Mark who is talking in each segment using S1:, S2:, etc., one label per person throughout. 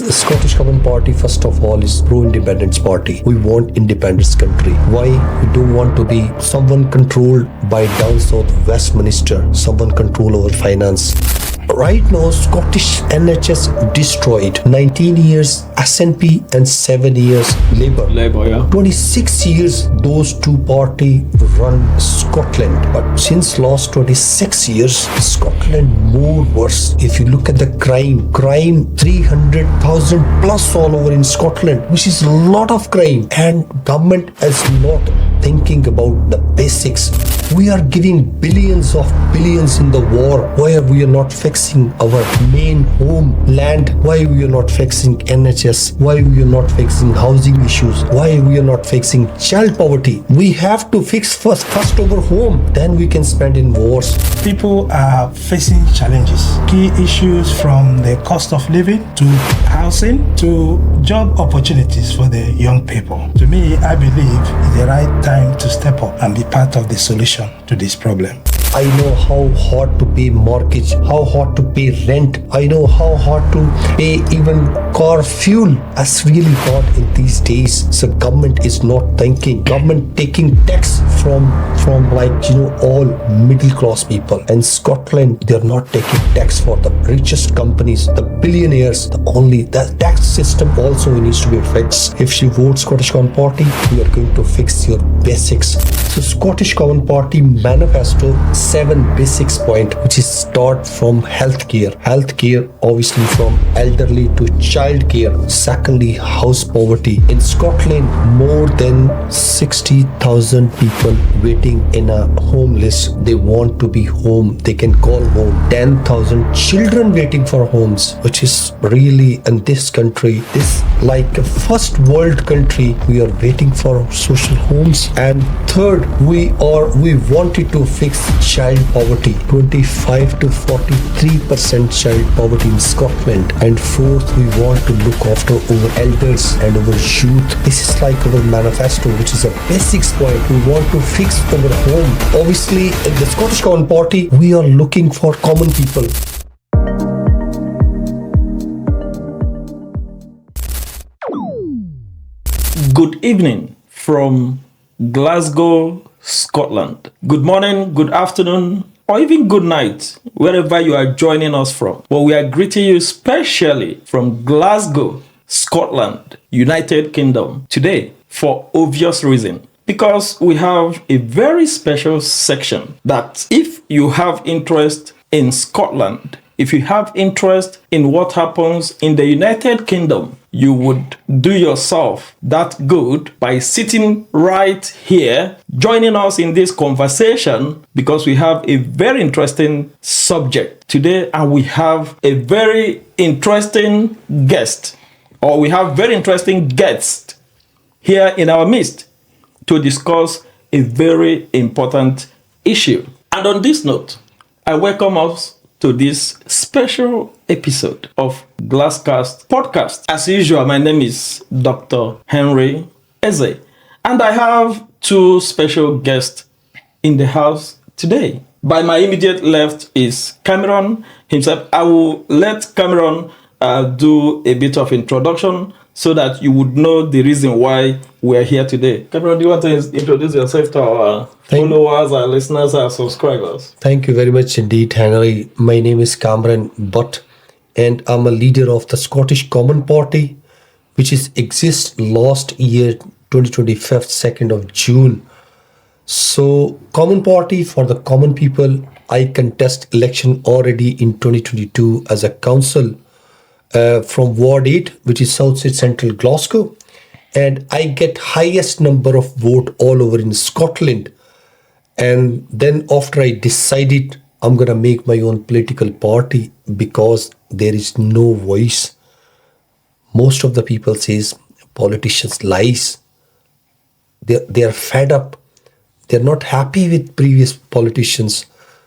S1: The Scottish Common Party, first of all, is pro-independence party. We want independence country. Why? We don't want to be someone controlled by down south Westminster, someone control our finance. Right now, Scottish NHS destroyed. 19 years SNP and 7 years Labour. 26 years those two parties run Scotland. But since last 26 years, Scotland more worse. If you look at the crime 300,000 plus all over in Scotland, which is a lot of crime. And government is not thinking about the basics. We are giving billions of billions in the war. Why are we not fixing our main homeland? Why we are not fixing NHS? Why we are not fixing housing issues? Why we are not fixing child poverty? We have to fix first our home. Then we can spend in wars.
S2: People are facing challenges. Key issues from the cost of living to housing to job opportunities for the young people. To me, I believe it's the right time to step up and be part of the solution to this problem.
S1: I know how hard to pay mortgage, how hard to pay rent. I know how hard to pay even car fuel. That's really hard in these days. So government is not thinking. Government taking tax from all middle class people. In Scotland, they're not taking tax for the richest companies, the billionaires. The tax system also needs to be fixed. If you vote Scottish Common Party, we are going to fix your basics. So Scottish Common Party manifesto 7 basics point, which is start from healthcare obviously from elderly to childcare. Secondly, house poverty. In Scotland, more than 60,000 people waiting in a homeless. They want to be home, they can call home. 10,000 children waiting for homes, which is really in this country, this like a first world country, we are waiting for social homes. And third, we wanted to fix child poverty, 25 to 43% child poverty in Scotland. And fourth, we want to look after our elders and our youth. This is like our manifesto, which is a basics point. We want to fix our home. Obviously, in the Scottish Common Party, we are looking for common people.
S3: Good evening from Glasgow, Scotland. Good morning, good afternoon, or even good night, wherever you are joining us from. Well, we are greeting you specially from Glasgow, Scotland, United Kingdom, today for obvious reason. Because we have a very special section that if you have interest in Scotland, if you have interest in what happens in the United Kingdom, you would do yourself that good by sitting right here, joining us in this conversation, because we have a very interesting subject today and we have a very interesting guest, or we have very interesting guests here in our midst to discuss a very important issue. And on this note, I welcome us to this special episode of Glascast podcast. As usual, my name is Dr. Henry Eze, and I have two special guests in the house today. By my immediate left is Kamram himself. I will let Kamram do a bit of introduction so that you would know the reason why we're here today. Kamram, do you want to introduce yourself to our followers, our listeners, our subscribers?
S1: Thank you very much indeed, Henry. My name is Kamram Butt, and I'm a leader of the Scottish Common Party, which exists last year, 2025, 2nd of June. So, Common Party for the common people. I contest election already in 2022 as a council from Ward 8, which is South Central Glasgow, and I get highest number of vote all over in Scotland. And then after I decided I'm gonna make my own political party because there is no voice. Most of the people says politicians lies. They are fed up. They're not happy with previous politicians.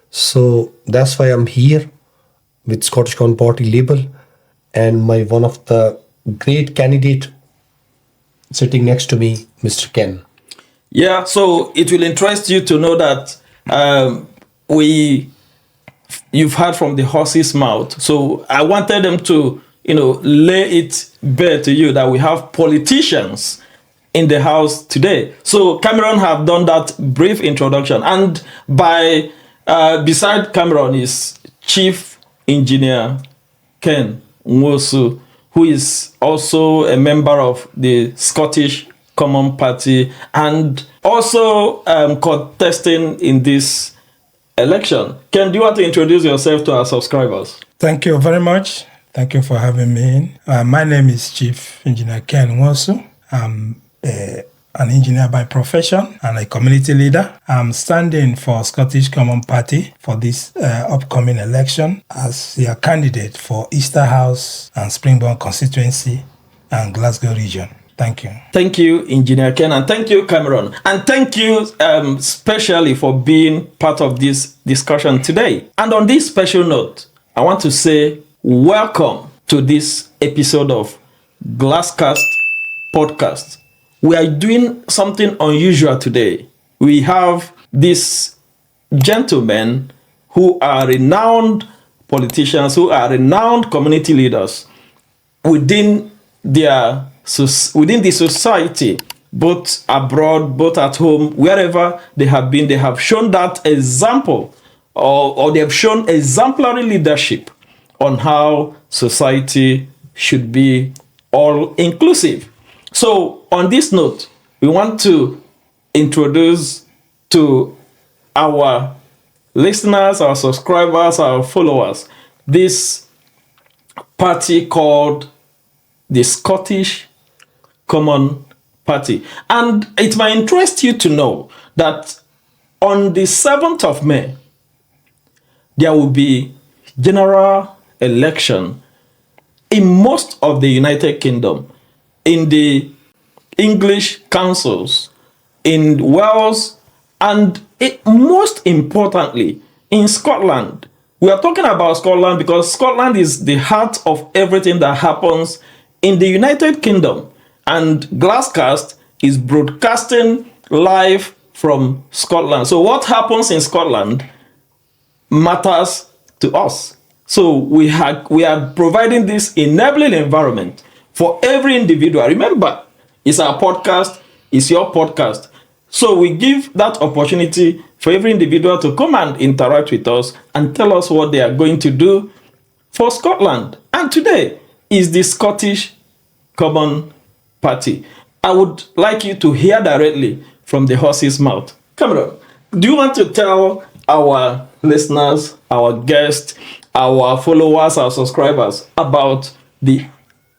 S1: So that's why I'm here with Scottish Common Party label, and my one of the great candidate sitting next to me, Mr. Ken.
S3: Yeah, so it will interest you to know that you've heard from the horse's mouth. So I wanted them to lay it bare to you that we have politicians in the house today. So Cameron have done that brief introduction, and beside Cameron is Chief Engineer Ken Nwosu, who is also a member of the Scottish Common Party and also contesting in this election. Ken, do you want to introduce yourself to our subscribers?
S2: Thank you very much. Thank you for having me in. My name is Chief Engineer Ken Nwosu. I'm an engineer by profession and a community leader. I'm standing for Scottish Common Party for this upcoming election as their candidate for Easter House and Springbourne constituency and Glasgow region. Thank you.
S3: Thank you, Engineer Ken, and thank you, Cameron. And thank you especially for being part of this discussion today. And on this special note, I want to say welcome to this episode of Glascast podcast. We are doing something unusual today. We have these gentlemen who are renowned politicians, who are renowned community leaders within the society, both abroad, both at home, wherever they have been. They have shown that example, or they have shown exemplary leadership on how society should be all inclusive. So on this note, we want to introduce to our listeners, our subscribers, our followers, this party called the Scottish Common Party. And it might interest you to know that on the 7th of May, there will be general election in most of the United Kingdom, in the English councils, in Wales, and most importantly, in Scotland. We are talking about Scotland because Scotland is the heart of everything that happens in the United Kingdom. And Glascast is broadcasting live from Scotland. So what happens in Scotland matters to us. So we are providing this enabling environment for every individual. Remember, it's our podcast, it's your podcast. So we give that opportunity for every individual to come and interact with us and tell us what they are going to do for Scotland. And today is the Scottish Common Party. I would like you to hear directly from the horse's mouth. Kamram, do you want to tell our listeners, our guests, our followers, our subscribers about the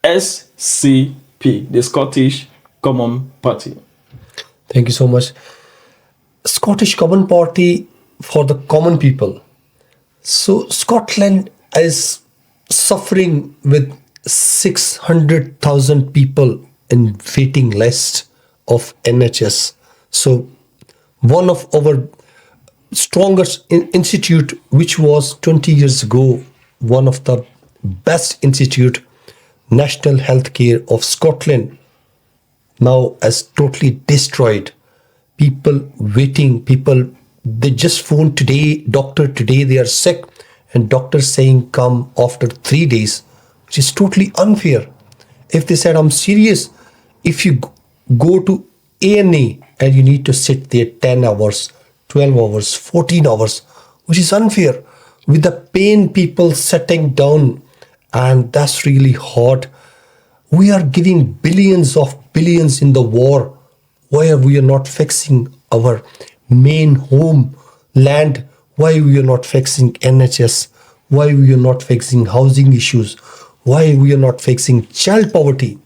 S3: SCP, the Scottish Common Party?
S1: Thank you so much. Scottish Common Party for the common people. So Scotland is suffering with 600,000 people in waiting list of NHS. So one of our strongest institute, which was 20 years ago, one of the best institute, National Healthcare of Scotland, now is totally destroyed. People waiting, they just phone today, doctor today they are sick, and doctor saying come after 3 days, which is totally unfair. If they said I'm serious, if you go to A&E and you need to sit there 10 hours, 12 hours, 14 hours, which is unfair. With the pain, people sitting down, and that's really hard. We are giving billions of billions in the war. Why are we not fixing our main home land? Why we are not fixing NHS? Why we are not fixing housing issues? Why we are not fixing child poverty?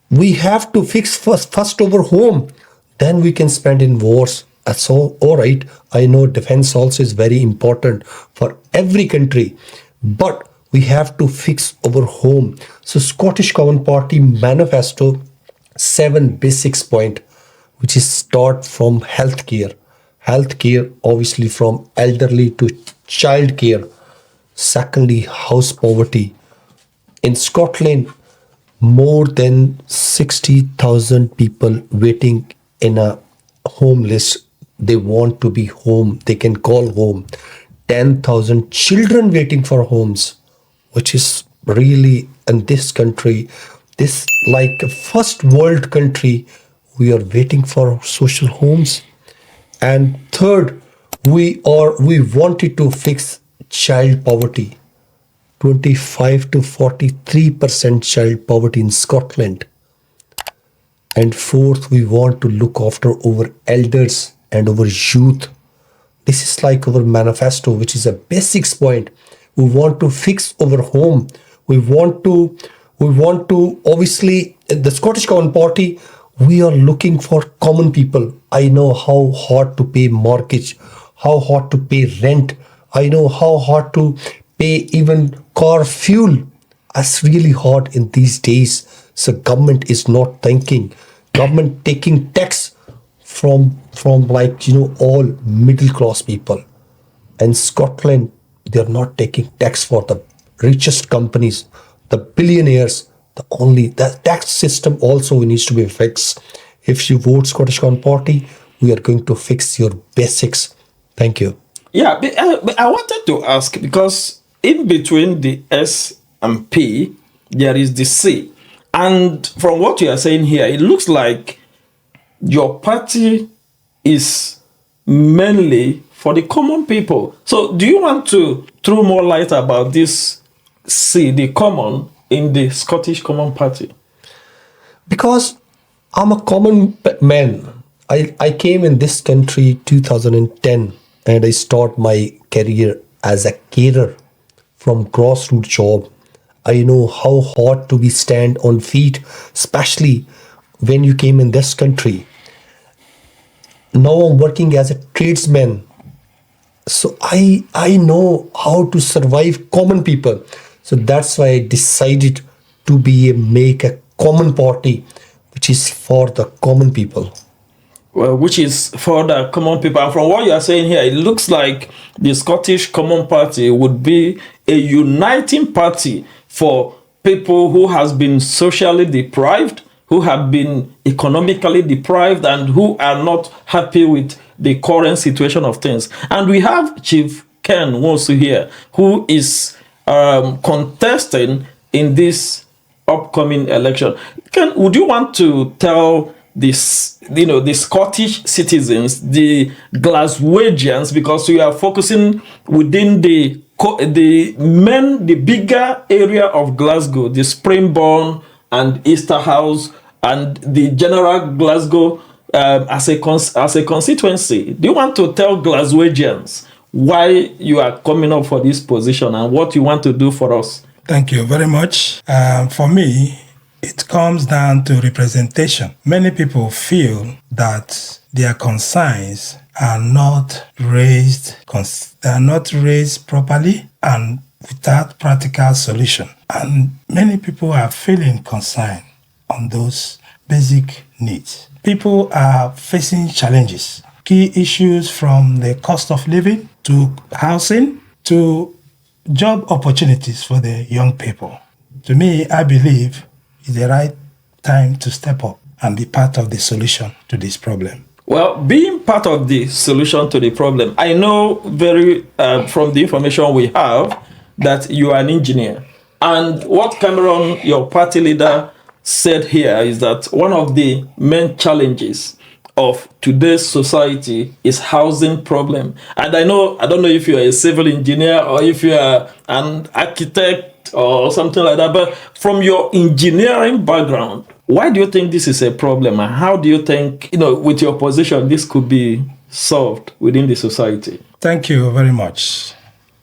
S1: We have to fix first our home, then we can spend in wars. That's all right. I know defense also is very important for every country, but we have to fix our home. So Scottish Common Party manifesto, 7 basics point, which is start from healthcare. Healthcare, obviously from elderly to child care. Secondly, house poverty. In Scotland, more than 60,000 people waiting in a home list. They want to be home. They can call home. 10,000 children waiting for homes, which is really in this country, this like a first world country, we are waiting for social homes. And third, we wanted to fix child poverty, 25 to 43% child poverty in Scotland. And fourth, we want to look after our elders and our youth. This is like our manifesto, which is a basics point. We want to fix our home. We want to obviously the Scottish Common Party, we are looking for common people. I know how hard to pay mortgage, how hard to pay rent. I know how hard to pay even car fuel. It's really hard in these days. So government is not thinking. Government taking tax from all middle class people. And Scotland, they're not taking tax for the richest companies, the billionaires. The tax system also needs to be fixed. If you vote Scottish Common Party, we are going to fix your basics. Thank you.
S3: Yeah, but I wanted to ask, because in between the S and P, there is the C. And from what you are saying here, it looks like your party is mainly for the common people. So do you want to throw more light about this C, the common, in the Scottish Common Party?
S1: Because I'm a common man. I came in this country 2010 and I start my career as a carer from grassroots job. I know how hard to be stand on feet, especially when you came in this country. Now I'm working as a tradesman. So I know how to survive common people. So that's why I decided to make a common party, which is for the common people.
S3: Well, which is for the common people. And from what you are saying here, it looks like the Scottish Common Party would be a uniting party for people who has been socially deprived, who have been economically deprived, and who are not happy with the current situation of things. And we have Chief Ken Nwosu here, who is contesting in this upcoming election. Ken, would you want to tell this, the Scottish citizens, the Glaswegians, because we are focusing within the bigger area of Glasgow, the Springbourne and Easterhouse and the general Glasgow as a constituency. Do you want to tell Glaswegians why you are coming up for this position and what you want to do for us?
S2: Thank you very much. For me, it comes down to representation. Many people feel that their concerns are not raised properly and without practical solution. And many people are feeling concerned on those basic needs. People are facing challenges, key issues from the cost of living to housing to job opportunities for the young people. To me, I believe it's the right time to step up and be part of the solution to this problem.
S3: Well, being part of the solution to the problem, I know from the information we have that you are an engineer. And what Kamram, your party leader, said here is that one of the main challenges of today's society is housing problem. And I don't know if you are a civil engineer or if you are an architect or something like that, but from your engineering background, why do you think this is a problem? And how do you think, with your position, this could be solved within the society?
S2: Thank you very much.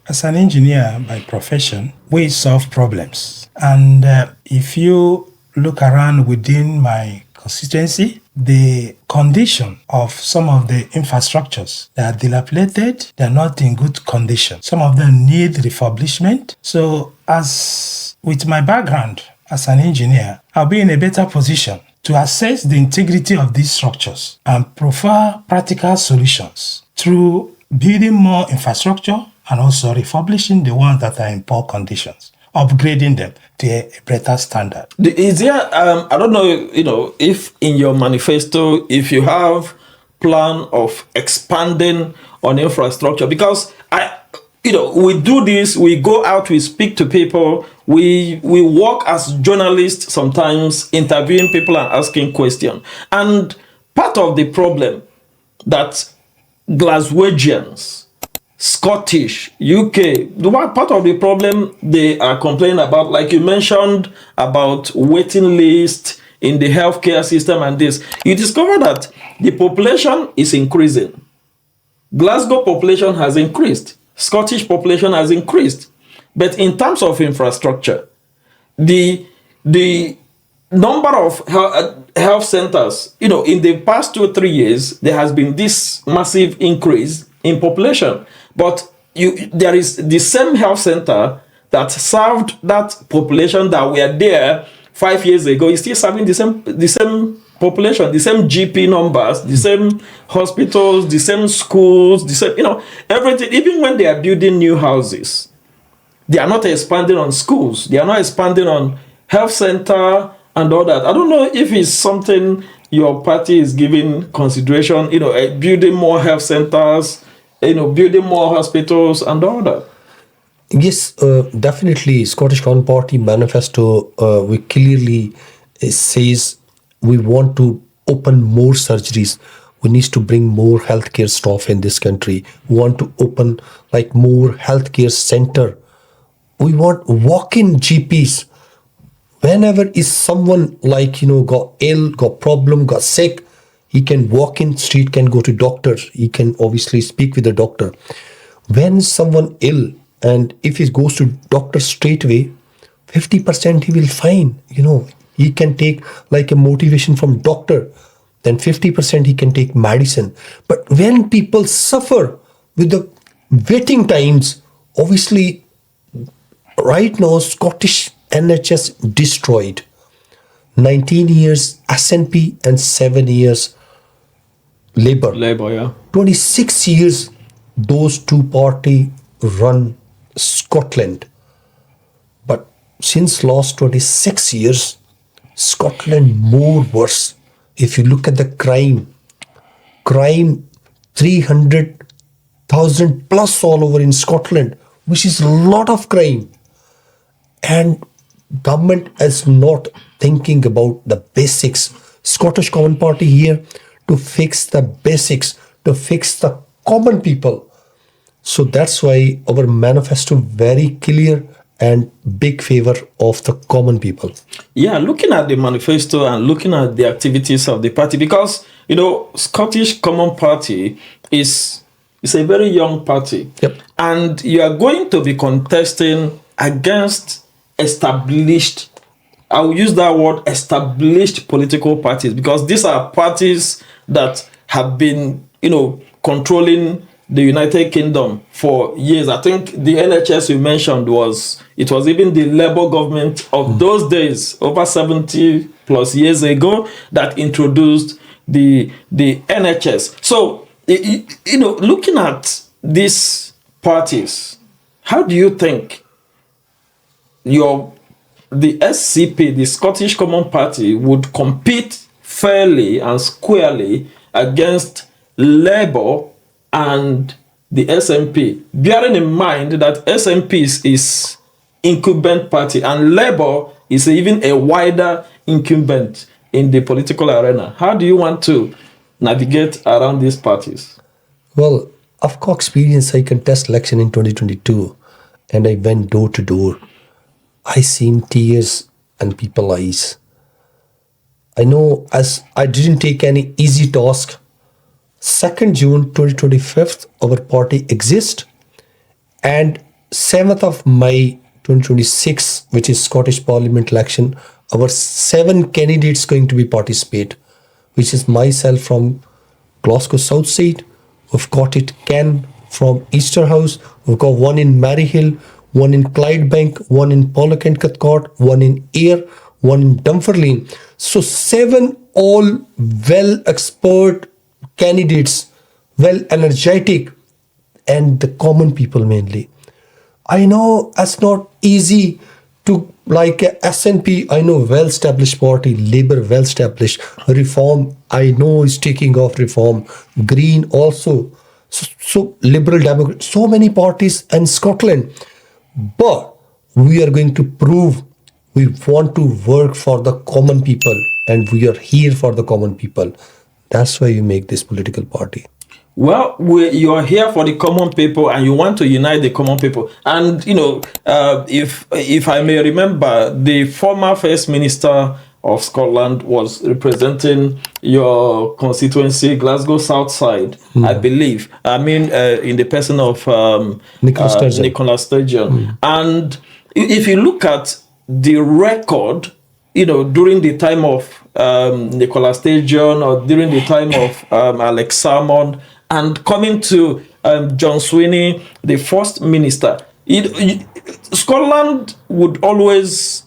S2: As an engineer by profession, we solve problems. And if you look around within my constituency, the condition of some of the infrastructures, they are dilapidated, they are not in good condition. Some of them need refurbishment. So as with my background as an engineer, I'll be in a better position to assess the integrity of these structures and provide practical solutions through building more infrastructure and also refurbishing the ones that are in poor conditions, upgrading them to a better standard.
S3: Is there, I don't know, if in your manifesto, if you have plan of expanding on infrastructure, because we do this, we go out, we speak to people, We work as journalists sometimes, interviewing people and asking questions. And part of the problem that Glaswegians, Scottish, UK, part of the problem they are complaining about, like you mentioned about waiting list in the healthcare system and this, you discover that the population is increasing. Glasgow population has increased. Scottish population has increased. But in terms of infrastructure, the number of health centers, in the past 2 or 3 years, there has been this massive increase in population. But there is the same health center that served that population that were there 5 years ago is still serving the same population, the same GP numbers, the same hospitals, the same schools, the same, everything. Even when they are building new houses, they are not expanding on schools. They are not expanding on health center and all that. I don't know if it's something your party is giving consideration, building more health centers, building more hospitals and all that.
S1: Yes, definitely. Scottish Common Party manifesto, we clearly says we want to open more surgeries. We need to bring more healthcare staff in this country. We want to open more healthcare center. We want walk-in GPs. Whenever is someone got ill, got problem, got sick, he can walk in street, can go to doctor. He can obviously speak with the doctor. When someone ill, and if he goes to doctor straight away, 50% he will fine. He can take a motivation from doctor. Then 50% he can take medicine. But when people suffer with the waiting times, obviously, right now, Scottish NHS destroyed. 19 years SNP and 7 years Labour.
S3: Labour, yeah.
S1: 26 years those two parties run Scotland. But since last 26 years, Scotland more worse. If you look at the crime 300,000 plus all over in Scotland, which is a lot of crime. And government is not thinking about the basics. Scottish Common Party here to fix the basics, to fix the common people. So that's why our manifesto very clear and big favor of the common people.
S3: Yeah, looking at the manifesto and looking at the activities of the party, because Scottish Common Party is a very young party.
S1: Yep.
S3: And you are going to be contesting against established, I will use that word, established political parties, because these are parties that have been, controlling the United Kingdom for years. I think the NHS you mentioned was even the Labour government of those days, over 70 plus years ago, that introduced the NHS. So, looking at these parties, how do you think the SCP, the Scottish Common Party, would compete fairly and squarely against Labour and the SNP, bearing in mind that SNP is incumbent party and Labour is even a wider incumbent in the political arena? How do you want to navigate around these parties?
S1: Well, I've got experience. I contest election in 2022 and I went door to door. I seen tears and people's eyes. I know as I didn't take any easy task. 2nd June 2025, our party exists, and 7th of May 2026, which is Scottish Parliament election, our 7 candidates going to be participate, which is myself from Glasgow South Side. We've got Ken from Easterhouse. We've got one in Maryhill, one in Clydebank, one in Pollock and Cathcart, one in Ayr, one in Dunfermline. So 7 all well expert candidates, well energetic, and the common people mainly. I know it's not easy to SNP, I know well established party, Labour well established, Reform I know is taking off, Reform, Green also, so Liberal Democrat, so many parties in Scotland. But We are going to prove we want to work for the common people and we are here for the common people. That's why you make this political party.
S3: Well, you're here for the common people, and you want to unite the common people. And if I may remember, the former First Minister of Scotland was representing your constituency, Glasgow South Side, I believe. I mean, in the person of Nicola Sturgeon. And if you look at the record, during the time of Nicola Sturgeon or during the time of Alex Salmond, and coming to John Sweeney, the first minister, Scotland would always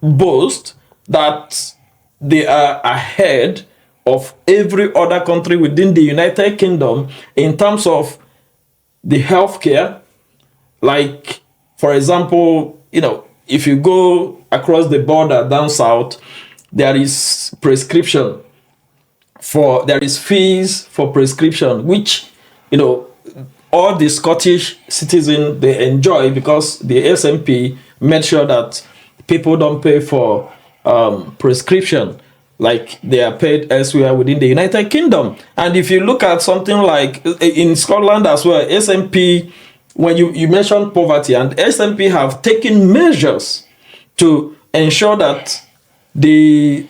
S3: boast that they are ahead of every other country within the United Kingdom in terms of the healthcare. Like, for example, if you go across the border down south, there is fees for prescription, which all the Scottish citizens they enjoy, because the SNP made sure that people don't pay for prescription like they are paid elsewhere within the United Kingdom. And if you look at something like in Scotland as well, SNP, when you mentioned poverty, and SNP have taken measures to ensure that the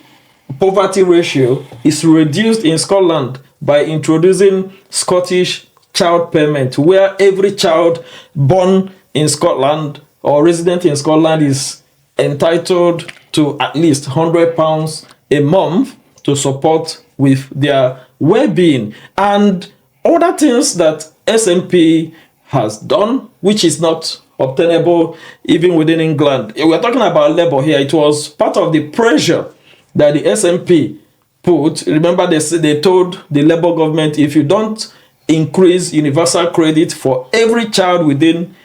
S3: poverty ratio is reduced in Scotland by introducing Scottish child payment, where every child born in Scotland or resident in Scotland is entitled to at least £100 a month to support with their well-being, and other things that SNP has done, which is not obtainable even within England. We're talking about Labour here. It was part of the pressure that the SNP put. Remember, they told the Labour government, if you don't increase universal credit for every child within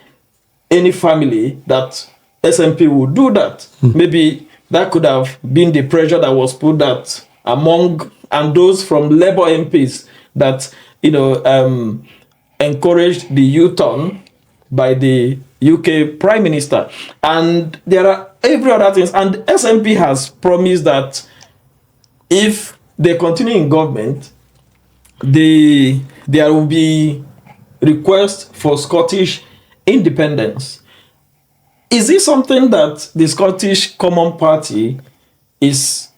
S3: any family, that SNP would do that. Maybe that could have been the pressure that was put that among, and those from Labour MPs that encouraged the U-turn by the UK Prime Minister. And there are every other things. And SNP has promised that if they continue in government, there will be request for Scottish independence. Is this something that the Scottish Common Party is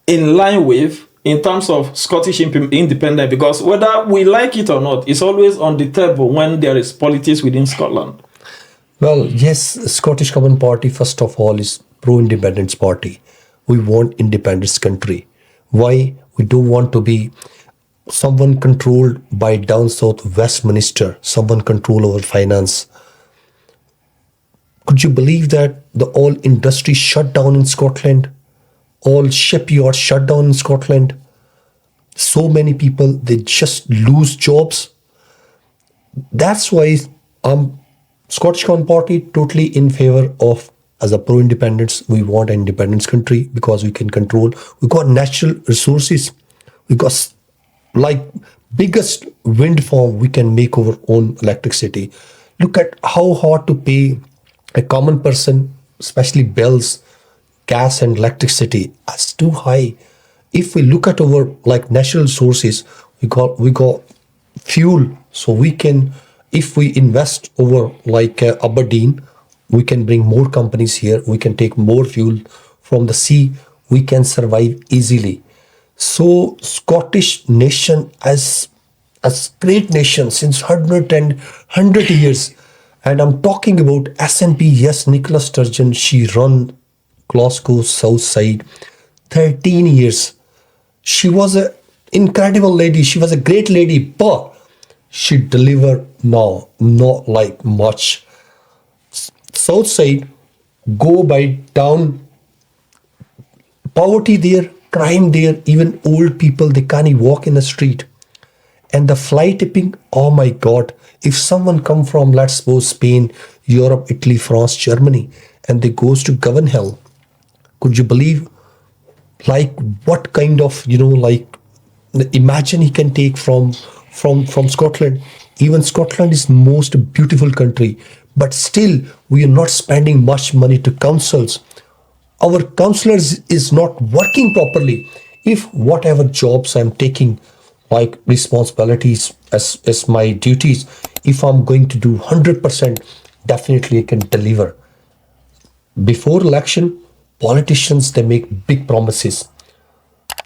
S3: in line with in terms of Scottish independence? Because whether we like it or not, it's always on the table when there is politics within Scotland.
S1: Well, yes, Scottish Common Party, first of all, is pro-independence party. We want independence country. Why? We don't want to be someone controlled by down south Westminster, someone control our finance. Could you believe that the all industry shut down in Scotland? All shipyards shut down in Scotland. So many people, they just lose jobs. That's why Scottish Common Party totally in favor of, as a pro-independence, we want an independence country because we can control. We got natural resources. We got like biggest wind farm. We can make our own electricity. Look at how hard to pay a common person, especially bills, gas and electricity. That's too high. If we look at our like natural resources, we got fuel, so we can, if we invest over like Aberdeen, we can bring more companies here. We can take more fuel from the sea. We can survive easily. So Scottish nation as great nation since 100 years. And I'm talking about SNP. Yes, Nicola Sturgeon, she run Glasgow South Side 13 years. She was an incredible lady. She was a great lady, but she delivered now, not like much. South Side, go by down, poverty there, crime there, even old people, they can't even walk in the street. And the fly tipping, oh my God, if someone come from, let's suppose, Spain, Europe, Italy, France, Germany, and they goes to Govan, could you believe, like, what kind of, like, imagine he can take from Scotland. Even Scotland is most beautiful country, but still we are not spending much money to councils. Our counselors is not working properly. If whatever jobs I'm taking, like responsibilities as my duties, if I'm going to do 100%, definitely I can deliver. Before election, politicians, they make big promises.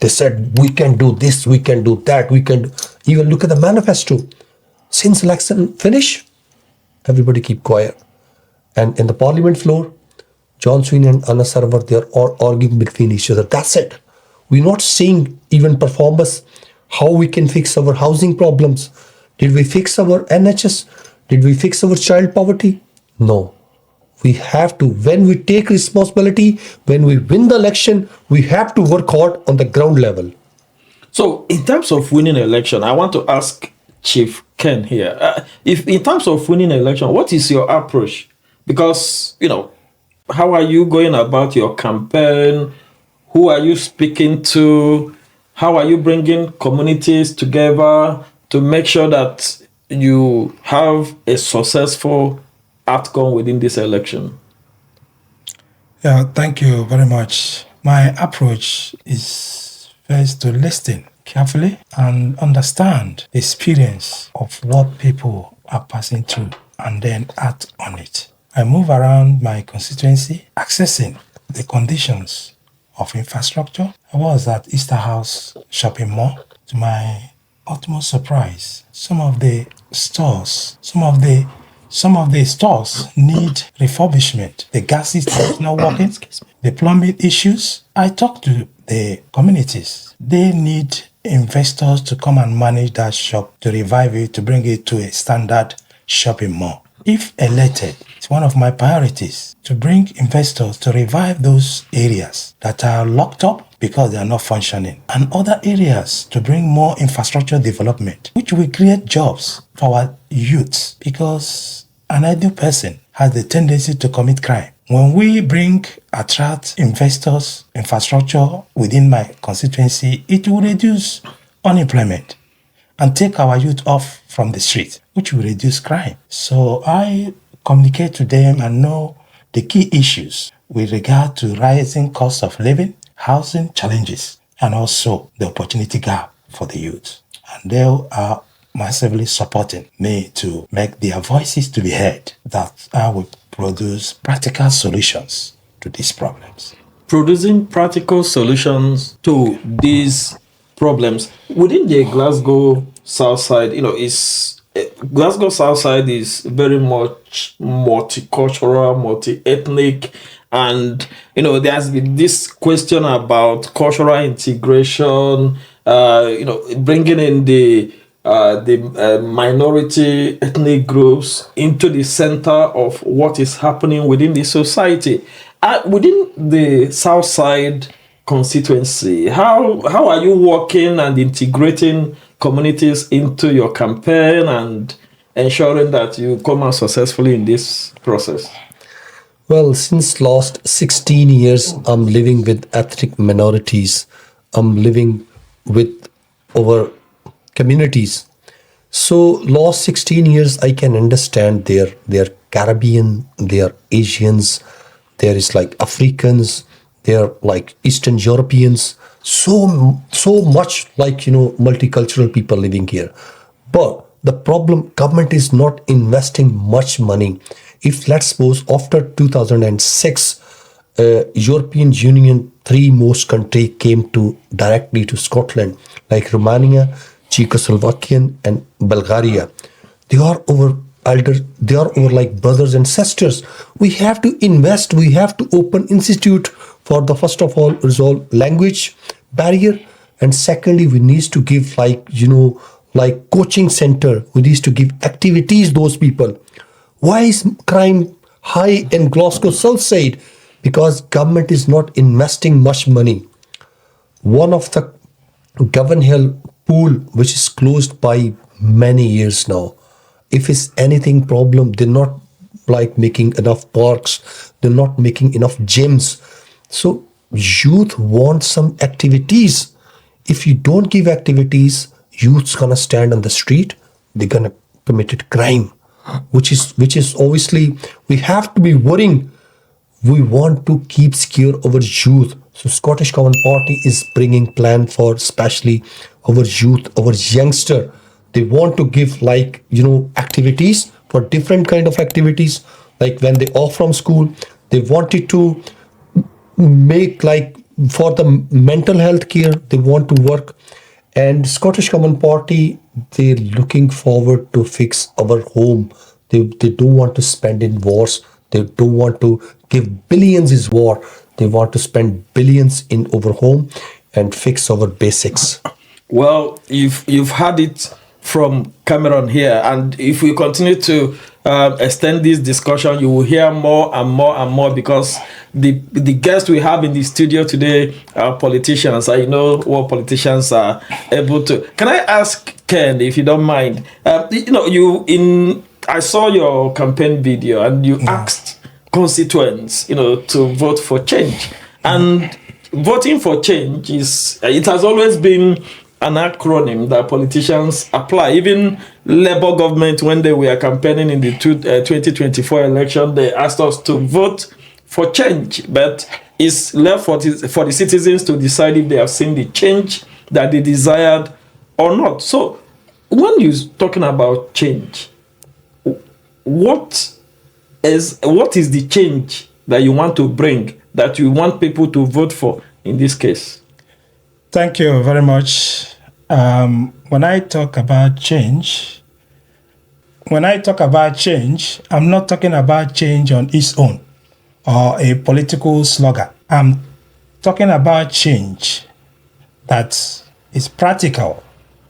S1: They said we can do this, we can do that, we can even look at the manifesto. Since election finish, everybody keep quiet. And in the parliament floor, John Sweeney and Anna Sarwar, they are all arguing between each other. That's it. We're not seeing even performance, how we can fix our housing problems. Did we fix our NHS? Did we fix our child poverty? No. We have to, when we take responsibility, when we win the election, we have to work hard on the ground level.
S3: So, in terms of winning an election, I want to ask Chief Ken here. If in terms of winning an election, what is your approach? Because, how are you going about your campaign? Who are you speaking to? How are you bringing communities together to make sure that you have a successful outcome within this election?
S2: Yeah, thank you very much. My approach is first to listen carefully and understand the experience of what people are passing through and then act on it. I move around my constituency, assessing the conditions of infrastructure. I was at Easter House Shopping Mall. To my utmost surprise, some of the stores need refurbishment. The gas system is not working. The plumbing issues. I talk to the communities. They need investors to come and manage that shop, to revive it, to bring it to a standard shopping mall. If elected, it's one of my priorities to bring investors to revive those areas that are locked up because they are not functioning, and other areas to bring more infrastructure development, which will create jobs for our youths, because an idle person has the tendency to commit crime. When we attract investors, infrastructure within my constituency, it will reduce unemployment and take our youth off from the street, which will reduce crime. So I communicate to them and know the key issues with regard to rising cost of living, housing challenges, and also the opportunity gap for the youth. And they are massively supporting me to make their voices to be heard, that I will produce practical solutions to these problems.
S3: Producing practical solutions to these problems within the Glasgow South Side, Glasgow South Side is very much multicultural, multi-ethnic, and there has been this question about cultural integration, bringing in the minority ethnic groups into the center of what is happening within the society. Within the South Side constituency, how are you working and integrating communities into your campaign and ensuring that you come out successfully in this process?
S1: Well, since last 16 years, I'm living with ethnic minorities. I'm living with our communities. So last 16 years, I can understand they're Caribbean, they're Asians, there is like Africans, they're like Eastern Europeans, so much like, multicultural people living here. But the problem, government is not investing much money. If let's suppose after 2006, European Union, 3 most country came directly to Scotland, like Romania, Czechoslovakia and Bulgaria. They are our elders, they are our like brothers and sisters. We have to invest, we have to open institute for the first of all resolve language barrier, and secondly we need to give like coaching center, we need to give activities those people. Why is crime high in Glasgow South Side? Because government is not investing much money. One of the Govan Hill pool, which is closed by many years now, if it's anything problem, they're not like making enough parks, they're not making enough gyms. So youth want some activities. If you don't give activities, youth's gonna stand on the street, they're gonna commit crime. which is obviously we have to be worrying. We want to keep secure our youth. So Scottish Common Party is bringing plan for especially our youth, our youngster. They want to give activities for different kind of activities. Like when they off from school, they wanted to make like for the mental health care. They want to work, and Scottish Common Party, they're looking forward to fix our home. They don't want to spend in wars. They don't want to give billions is war. They want to spend billions in our home and fix our basics.
S3: Well, you've had it from Cameron here, and if we continue to extend this discussion, you will hear more and more and more, because the guests we have in the studio today are politicians. I know what politicians are able to. Can I ask Ken, if you don't mind? I saw your campaign video, and you asked constituents, to vote for change, and voting for change it has always been an acronym that politicians apply. Even Labour government, when they were campaigning in the 2024 election, they asked us to vote for change, but it's left for the citizens to decide if they have seen the change that they desired or not. So when you're talking about change, what is the change that you want to bring, that you want people to vote for in this case?
S2: Thank you very much. When I talk about change, I'm not talking about change on its own or a political slogan. I'm talking about change that is practical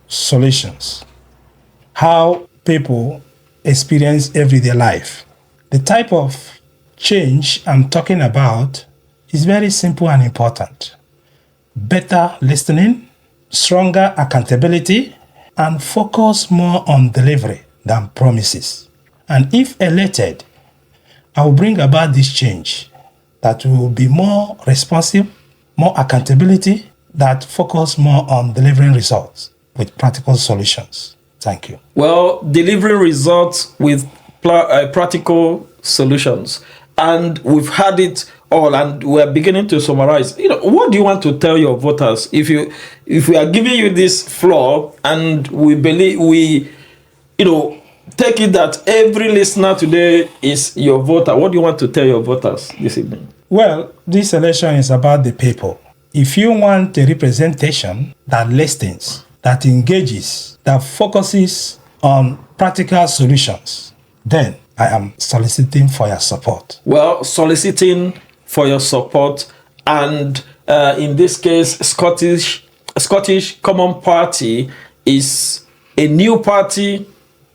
S2: solutions, how people experience everyday life. The type of change I'm talking about is very simple and important. Better listening, stronger accountability, and focus more on delivery than promises. And if elected, I will bring about this change that will be more responsive, more accountability, that focus more on delivering results with practical solutions. Thank you.
S3: Well, delivering results with practical solutions. And we've had it all, and we're beginning to summarize. What do you want to tell your voters? If we are giving you this floor, and we believe take it that every listener today is your voter, what do you want to tell your voters this evening?
S2: Well, this election is about the people. If you want a representation that listens, that engages, that focuses on practical solutions, then I am soliciting for your support.
S3: Well, soliciting for your support, and in this case, Scottish Common Party is a new party,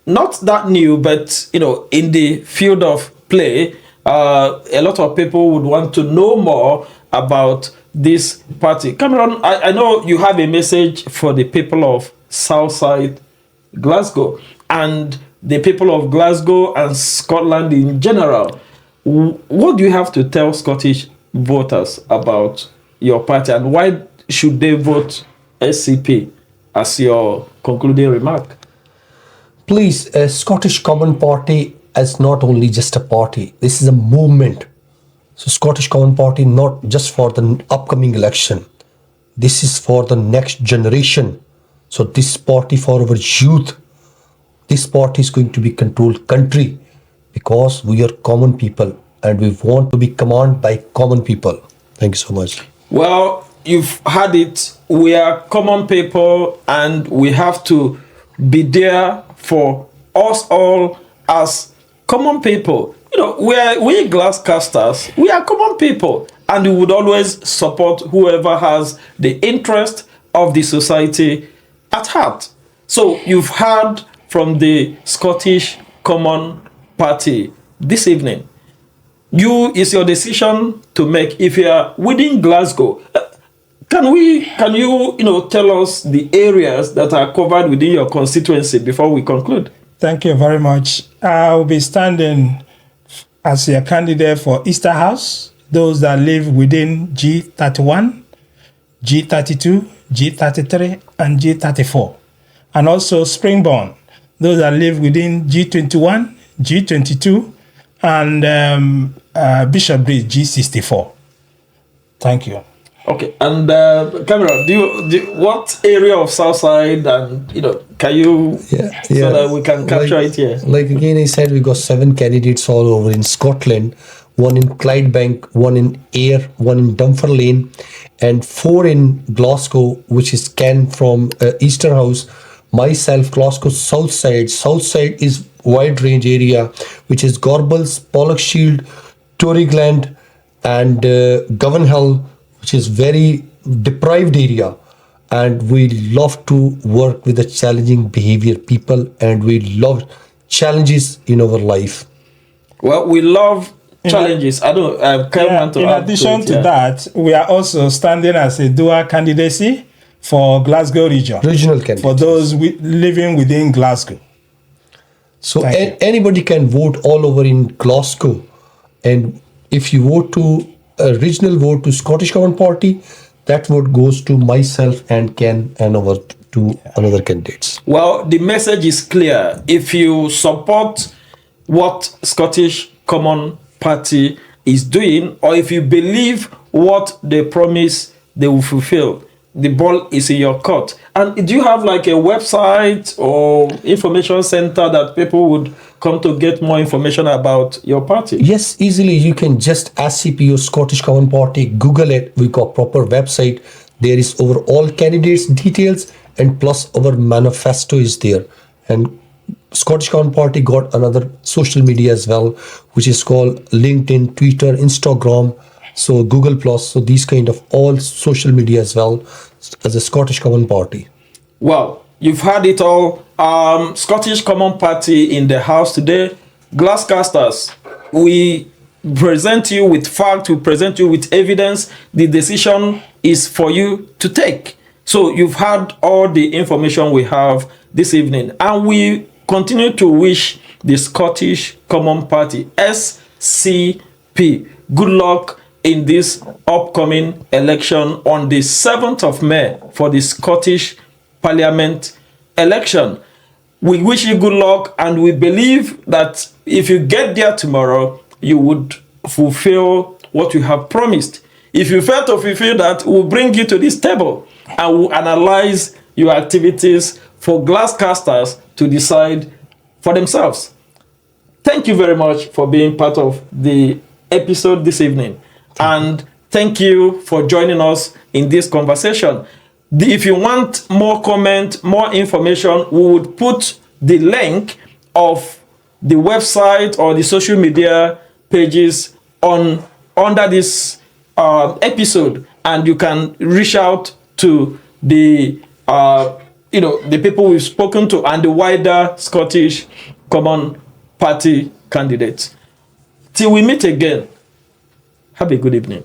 S3: not that new, but in the field of play, a lot of people would want to know more about this party. Cameron, I know you have a message for the people of Southside Glasgow and the people of Glasgow and Scotland in general. What do you have to tell Scottish voters about your party, and why should they vote SCP as your concluding remark?
S1: Please, Scottish Common Party is not only just a party. This is a movement. So Scottish Common Party not just for the upcoming election. This is for the next generation. So this party for our youth. This party is going to be controlled country, because we are common people and we want to be commanded by common people. Thank you so much.
S3: Well, you've had it. We are common people, and we have to be there for us all as common people. We Glascasters, we are common people, and we would always support whoever has the interest of the society at heart. So you've heard from the Scottish Common Party this evening. It's your decision to make. If you are within Glasgow, can you tell us the areas that are covered within your constituency before we conclude?
S2: Thank you very much. I will be standing as your candidate for Easter House, those that live within G31, G32, G33, and G34, and also Springbourne, those that live within G21, G22, and Bishop Bridge G64. Thank you.
S3: Okay, and Kamram, what area of Southside, and can you so that we can capture it here?
S1: Like again, I said, we got 7 candidates all over in Scotland, 1 in Clydebank, 1 in Ayr, 1 in Dunfermline, and 4 in Glasgow, which is Ken from Easterhouse. Myself, Glasgow Southside. Southside is wide range area, which is Gorbals, Pollokshield, Torygland, and Govanhill, which is very deprived area. And we love to work with the challenging behavior people, and we love challenges in our life.
S3: Well, we love challenges. I don't.
S2: In addition to that, we are also standing as a dual candidacy for Glasgow region.
S1: Regional candidate.
S2: For those living within Glasgow.
S1: So anybody can vote all over in Glasgow, and if you vote to a regional vote to Scottish Common Party, that vote goes to myself and Ken and over to another candidates.
S3: Well, the message is clear. If you support what Scottish Common Party is doing, or if you believe what they promise they will fulfill, the ball is in your court. And do you have like a website or information center that people would come to get more information about your party?
S1: Yes, easily. You can just SCPO Scottish Common Party, Google it. We got proper website. There is over all candidates details, and plus our manifesto is there. And Scottish Common Party got another social media as well, which is called LinkedIn, Twitter, Instagram, so Google Plus. So these kind of all social media as well as a Scottish Common Party.
S3: Well, you've heard it all. Scottish Common Party in the house today. Glasscasters, we present you with fact, we present you with evidence. The decision is for you to take. So you've had all the information we have this evening, and we continue to wish the Scottish Common Party, SCP, good luck in this upcoming election on the 7th of May for the Scottish Parliament election. We wish you good luck, and we believe that if you get there tomorrow, you would fulfill what you have promised. If you fail to fulfill that, we'll bring you to this table and we'll analyze your activities for Glasscasters to decide for themselves. Thank you very much for being part of the episode this evening. And thank you for joining us in this conversation. If you want more comment, more information, we would put the link of the website or the social media pages under this episode, and you can reach out to the the people we've spoken to and the wider Scottish Common Party candidates. Till we meet again, have a good evening.